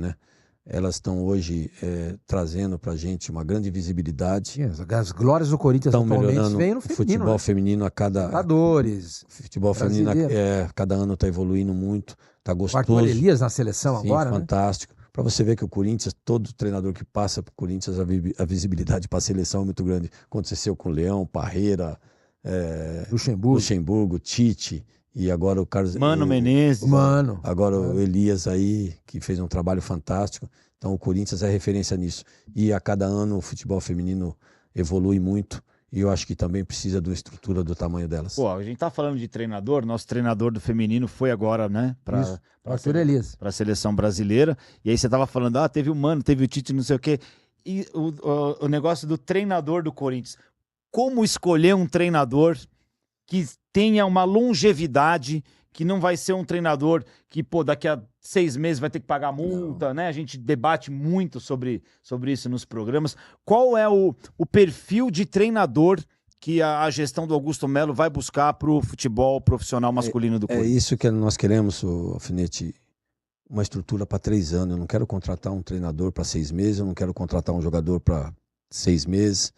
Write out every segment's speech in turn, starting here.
né? Elas estão hoje trazendo para a gente uma grande visibilidade. As glórias do Corinthians Estão atualmente melhorando vêm no o feminino, futebol né? feminino a cada... Libertadores, Futebol feminino brasileiro. cada ano está evoluindo muito, está O Arthur gostoso. Elias na seleção Sim, agora, fantástico. Para você ver que o Corinthians, todo treinador que passa para o Corinthians, a visibilidade para a seleção é muito grande. Aconteceu com o Leão, Parreira, Luxemburgo, Tite, e agora o Carlos... Mano Menezes. Agora o Elias aí, que fez um trabalho fantástico. Então o Corinthians é referência nisso. E a cada ano o futebol feminino evolui muito. E eu acho que também precisa de uma estrutura do tamanho delas. Pô, a gente tá falando de treinador, nosso treinador do feminino foi agora, né, para a seleção brasileira. E aí você tava falando, teve o Mano, teve o Tite, não sei o quê. E o negócio do treinador do Corinthians. Como escolher um treinador que tenha uma longevidade, que não vai ser um treinador que, pô, daqui a 6 meses vai ter que pagar multa, né? A gente debate muito sobre isso nos programas. Qual é o perfil de treinador que a gestão do Augusto Melo vai buscar para o futebol profissional masculino do Corinthians? É isso que nós queremos, Alfinete, uma estrutura para 3 anos. Eu não quero contratar um treinador para 6 meses, eu não quero contratar um jogador para 6 meses.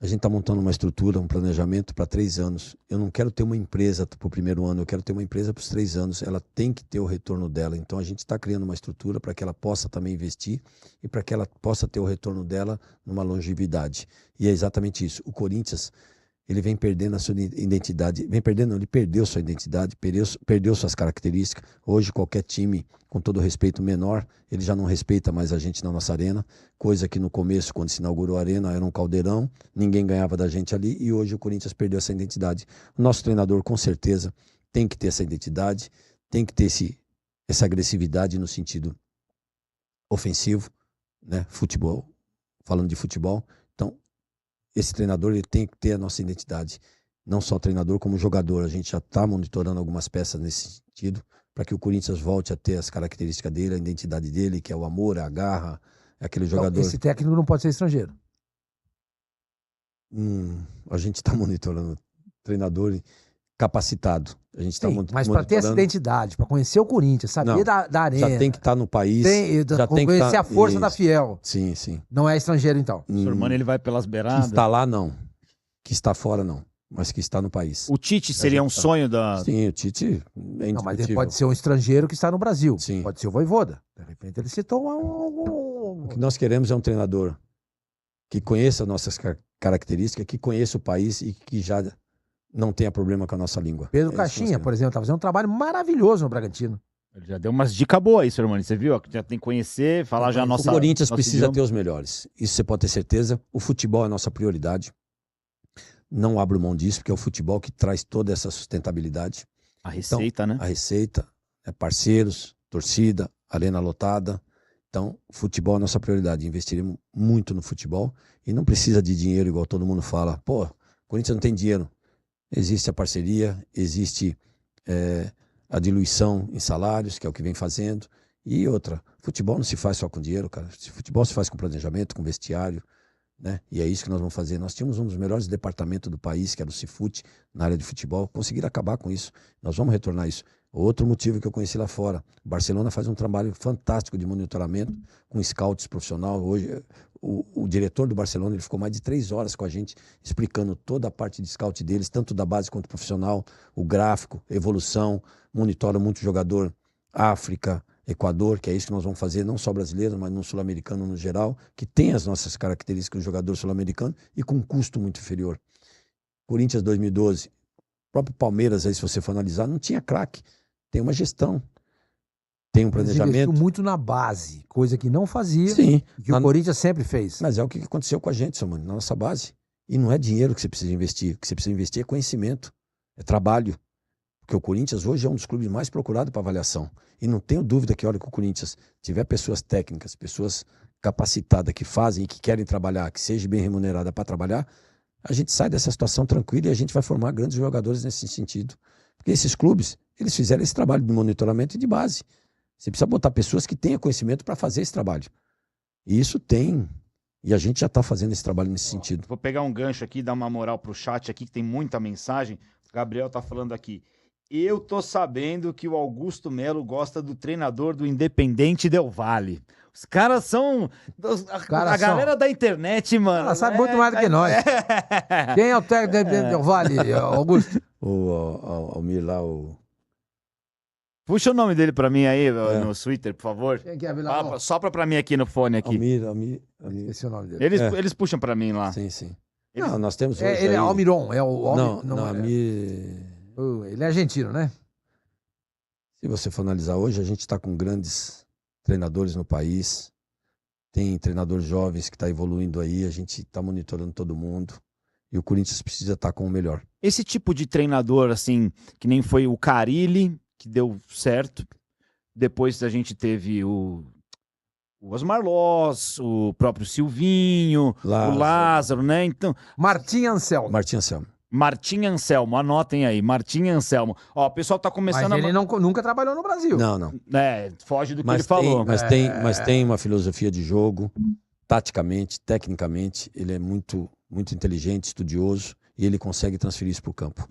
A gente está montando uma estrutura, um planejamento para 3 anos. Eu não quero ter uma empresa para o primeiro ano, eu quero ter uma empresa para os 3 anos. Ela tem que ter o retorno dela. Então a gente está criando uma estrutura para que ela possa também investir e para que ela possa ter o retorno dela numa longevidade. E é exatamente isso. O Corinthians, ele vem perdendo a sua identidade. Ele perdeu sua identidade, perdeu suas características. Hoje qualquer time, com todo respeito menor, ele já não respeita mais a gente na nossa arena, coisa que no começo, quando se inaugurou a arena, era um caldeirão, ninguém ganhava da gente ali, e hoje o Corinthians perdeu essa identidade. O nosso treinador, com certeza, tem que ter essa identidade, tem que ter essa agressividade no sentido ofensivo, né? Futebol, falando de futebol. Então, esse treinador, ele tem que ter a nossa identidade, não só treinador como jogador. A gente já está monitorando algumas peças nesse sentido, para que o Corinthians volte a ter as características dele, a identidade dele, que é o amor, a garra, é aquele jogador... Esse técnico não pode ser estrangeiro. A gente está monitorando treinador capacitado. A gente está monitorando... Mas para ter essa identidade, para conhecer o Corinthians, saber da arena... Já tem que estar no país. Já tem que conhecer a força da Fiel. Sim, sim. Não é estrangeiro, então. O Sr. Mano, ele vai pelas beiradas. Que está lá, não. Que está fora, não. Mas que está no país. O Tite seria um sonho da... Sim, o Tite é não, mas ele pode ser um estrangeiro que está no Brasil. Sim. Pode ser o Vojvoda. De repente ele citou O que nós queremos é um treinador que conheça nossas características, que conheça o país e que já não tenha problema com a nossa língua. Pedro Caixinha, por exemplo, está fazendo um trabalho maravilhoso no Bragantino. Ele já deu umas dicas boas aí, Sr. Mano. Você viu? Já tem que conhecer, falar já a nossa... O Corinthians precisa ter os melhores. Isso você pode ter certeza. O futebol é a nossa prioridade. Não abro mão disso, porque é o futebol que traz toda essa sustentabilidade. A receita, né? A receita, parceiros, torcida, arena lotada. Então, o futebol é a nossa prioridade. Investiremos muito no futebol e não precisa de dinheiro, igual todo mundo fala. Pô, o Corinthians não tem dinheiro. Existe a parceria, existe a diluição em salários, que é o que vem fazendo. E outra, futebol não se faz só com dinheiro, cara. Futebol se faz com planejamento, com vestiário, né? E é isso que nós vamos fazer. Nós tínhamos um dos melhores departamentos do país, que era o Cifute, na área de futebol. Conseguiram acabar com isso. Nós vamos retornar isso. Outro motivo que eu conheci lá fora. O Barcelona faz um trabalho fantástico de monitoramento com scouts profissional. Hoje, o diretor do Barcelona, ele ficou mais de 3 horas com a gente, explicando toda a parte de scout deles, tanto da base quanto profissional, o gráfico, evolução, monitora muito jogador, África, Equador, que é isso que nós vamos fazer, não só brasileiro, mas no sul-americano no geral, que tem as nossas características do jogador sul-americano e com um custo muito inferior. Corinthians 2012, o próprio Palmeiras, aí se você for analisar, não tinha craque, tem uma gestão, tem um planejamento. Investiu muito na base, coisa que não fazia, sim, que o Corinthians sempre fez. Mas é o que aconteceu com a gente, seu mano, na nossa base. E não é dinheiro que você precisa investir, o que você precisa investir é conhecimento, é trabalho. Porque o Corinthians hoje é um dos clubes mais procurados para avaliação. E não tenho dúvida que a hora que o Corinthians tiver pessoas técnicas, pessoas capacitadas que fazem e que querem trabalhar, que seja bem remunerada para trabalhar, a gente sai dessa situação tranquila e a gente vai formar grandes jogadores nesse sentido. Porque esses clubes, eles fizeram esse trabalho de monitoramento e de base. Você precisa botar pessoas que tenham conhecimento para fazer esse trabalho. E isso tem. E a gente já está fazendo esse trabalho nesse sentido. Vou pegar um gancho aqui, dar uma moral pro chat aqui, que tem muita mensagem. O Gabriel tá falando aqui. Eu tô sabendo que o Augusto Melo gosta do treinador do Independente Del Valle. Os caras são... A galera da internet, mano... Ela sabe muito mais do que nós. Quem é o técnico do Del Valle, Augusto? O Almir lá, o... Puxa o nome dele pra mim aí no Twitter, por favor. Quem quer ver lá? Sopra pra mim aqui no fone. Aqui. Almir. Esse é o nome dele. Eles puxam pra mim lá. Sim. Não, nós temos hoje ele aí... é Almiron. Não, Almir... Ele é argentino, né? Se você for analisar hoje, a gente está com grandes treinadores no país. Tem treinadores jovens que estão evoluindo aí. A gente está monitorando todo mundo. E o Corinthians precisa estar com o melhor. Esse tipo de treinador, assim, que nem foi o Carille, que deu certo. Depois a gente teve o Osmar Loz, o próprio Silvinho, o Lázaro, né? Então, Martim Anselmo. Martim Anselmo, anotem aí, Martim Anselmo. Ó, o pessoal tá começando mas ele nunca trabalhou no Brasil. Não. Foge do que ele falou. Mas tem uma filosofia de jogo, taticamente, tecnicamente, ele é muito, muito inteligente, estudioso, e ele consegue transferir isso para o campo.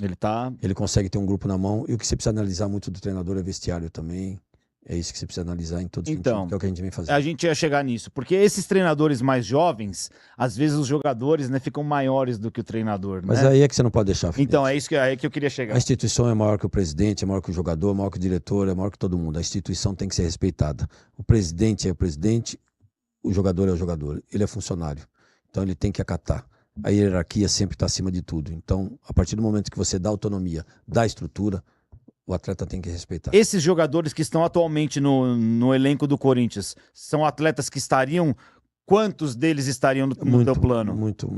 Ele consegue ter um grupo na mão, e o que você precisa analisar muito do treinador é vestiário também. É isso que você precisa analisar em todos os sentidos, que é o que a gente vem fazendo. A gente ia chegar nisso, porque esses treinadores mais jovens, às vezes os jogadores, né, ficam maiores do que o treinador. Mas né? aí é que você não pode deixar. Então, é isso que eu queria chegar. A instituição é maior que o presidente, é maior que o jogador, é maior que o diretor, é maior que todo mundo. A instituição tem que ser respeitada. O presidente é o presidente, o jogador é o jogador. Ele é funcionário. Então ele tem que acatar. A hierarquia sempre está acima de tudo. Então, a partir do momento que você dá autonomia, dá estrutura, o atleta tem que respeitar. Esses jogadores que estão atualmente no elenco do Corinthians, são atletas que estariam... Quantos deles estariam no teu plano? Muito.